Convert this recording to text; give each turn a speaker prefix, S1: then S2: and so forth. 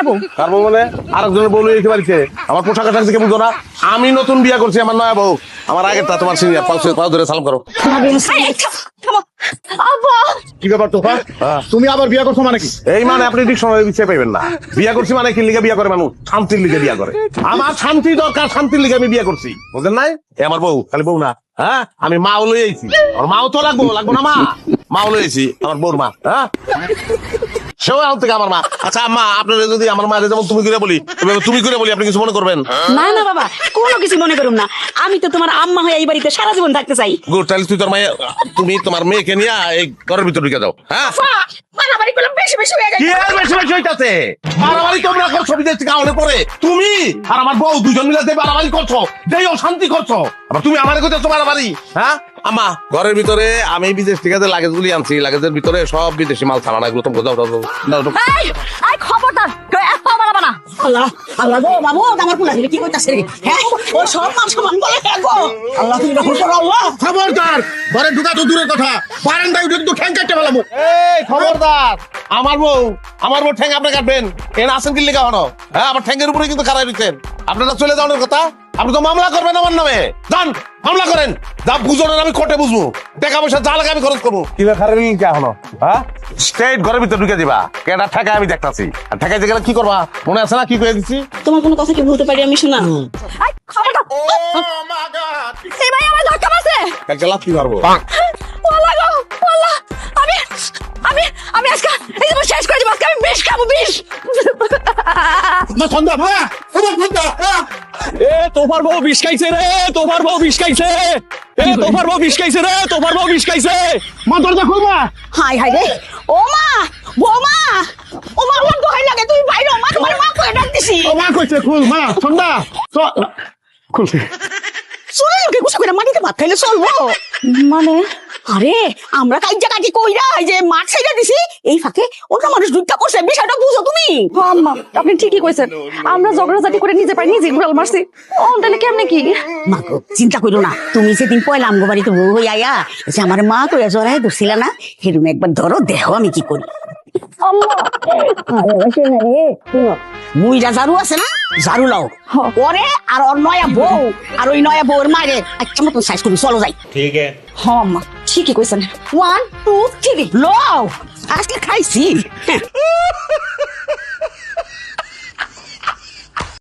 S1: কারবো
S2: মানে আরেকজনের বউ লইতে পারিছে আমার পোশাক আশাক দেখে বুঝো না আমি নতুন বিয়া করছি আমার নয়া বউ আমার আগেরটা তোমার সিনিয়র পাও ধরে সালাম করো
S3: কি ব্যাপার তোফা তুমি আবার বিয়ে করছো মানে কি?
S2: এই মানে আপনি ঠিক সময় বিছে পাইবেন না বিয়া করছি মানে কি লিগে বিয়া করে মানুষ শান্তির লিগে বিয়া করে আমার শান্তি দরকার শান্তির লিগে আমি বিয়া করছি বুঝলেন নাই এ আমার বউ খালি বউ না হ্যাঁ আমি মাও লই আইছি আমার মাও তো লাগবো না মাও লই আইছি আমার বউর মা হ্যাঁ সেও আল থেকে আমার মা আচ্ছা আম্মা আপনারা যদি আমার মা যেমন তুমি করে বলি আপনি কিছু মনে করবেন
S1: না না বাবা কোনো কিছু মনে করুন না আমি তো তোমার আম্মা হয়ে এই বাড়িতে সারা জীবন থাকতে চাই
S2: গুড তাহলে তুমি তোমার মেয়েকে নিয়ে এই ঘরের ভিতরে ঢুকে যাও হ্যাঁ
S1: মারামারি করলাম বেশি বেশি হয়ে
S2: কি আর বেশি হইতাছে মারামারি তোমরা করছো বিদেশ থেকে আউলে পরে তুমি আর আমার বউ দুজন মিলে যে মারামারি করছো যেই অশান্তি করছো আবার তুমি আমার করতেছো মারামারি হ্যাঁ আম্মা ঘরের ভিতরে আমি বিদেশ থেকে যে লাগেজ গুলি আনছি লাগেজের ভিতরে সব বিদেশি মাল সামান এগুলো তুমি যাও
S1: এই খবরদার এত মারাবা না আল্লাহ আল্লাহ গো বাবু আমার পুলা কি কইতাছে রে হ্যাঁ ও সব মান সমান বলে গো আল্লাহ তুমি রহম করো আল্লাহ
S3: খবরদার ঘরে ঢুকা তো দূরের কথা বারান্দায় উঠে কিন্তু ঠ্যাং কাটতে ফেলামু।
S2: এই খবরদার আমার বউ ঠ্যাং আপনি কাটবেন এখানে আসেন কি লেখা হলো হ্যাঁ আমার ঠ্যাঙ্গের উপরে কিন্তু খারাপ দিচ্ছেন আপনারা চলে যাওয়ার কথা আপনি তো মামলা করবেন আমার নামে যান মামলা করেন যা বুঝো না আমি কোর্টে বুঝবো টাকা পয়সা যা লাগে আমি খরচ করবো কি খারাপ কে হলো হ্যাঁ স্ট্রেট ঘরের ভিতরে ঢুকে দিবা কেটা ঠেকায় আমি দেখতাছি আর ঠেকাইতে গেলে কি করবা মনে আছে না কি কয়ে দিচ্ছি
S1: তোমার কোনো কথা কি বলতে পারি আমি শোনা এই খবরদার এই ভাই আমার ধাক্কা মারছে
S2: কালকে লাথি মারবো
S1: ওয়াল্লাহ গো ওয়াল্লাহ আমি আজকে এই যে শেষ করে দিব আজকে আমি বিষ খাবো বিষ
S3: মা সন্ধ্যা ভাইয়া আমার সন্ধ্যা
S4: এ তোমার বউ বিষ খাইছে রে তোমার বউ বিষ খাইছে
S3: মা দরজা খুলবা।
S1: হাই হাই রে ও মা ও মা আমার দোহাই লাগে তুমি বাইরে মা তোমার মা কই ডাকতেছি
S3: ও মা কইছে খুল মা সন্ধ্যা খুলছি
S1: শুনে লোকে গুছা করে মাটিতে ভাত খাইলে চলবো মানে আরে আমরা কাজ জায়গাটি কইরা এই যে মাঠ ছাইড়া দিছি এই ফাঁকে অন্য মানুষ দুধটা করছে বিষয়টা বুঝো তুমি
S5: আম্মা আপনি ঠিকই কইছেন আমরা ঝগড়াঝাটি করে নিজে পাই নিজে ঘুরাল মারছি ও তাহলে কেমনে কি
S1: মা গো চিন্তা করো না তুমি সেদিন পয়লা আমগো বাড়িতে বউ হই আয়া যে আমার মা কইয়া জড়াই ধরছিল না হেরুম একবার ধরো দেখো আমি কি করি মুইরা ঝাড়ু আছে না ঝাড়ু লাও ওরে আর ওর নয়া বউ আর ওই নয়া বউর মায়ের আচ্ছা মতন সাইজ করি চলো যাই
S6: ठीक है
S5: হ আম্মা ঠিকই কইছেন
S1: 1 2 3 লও আজকে খাইছি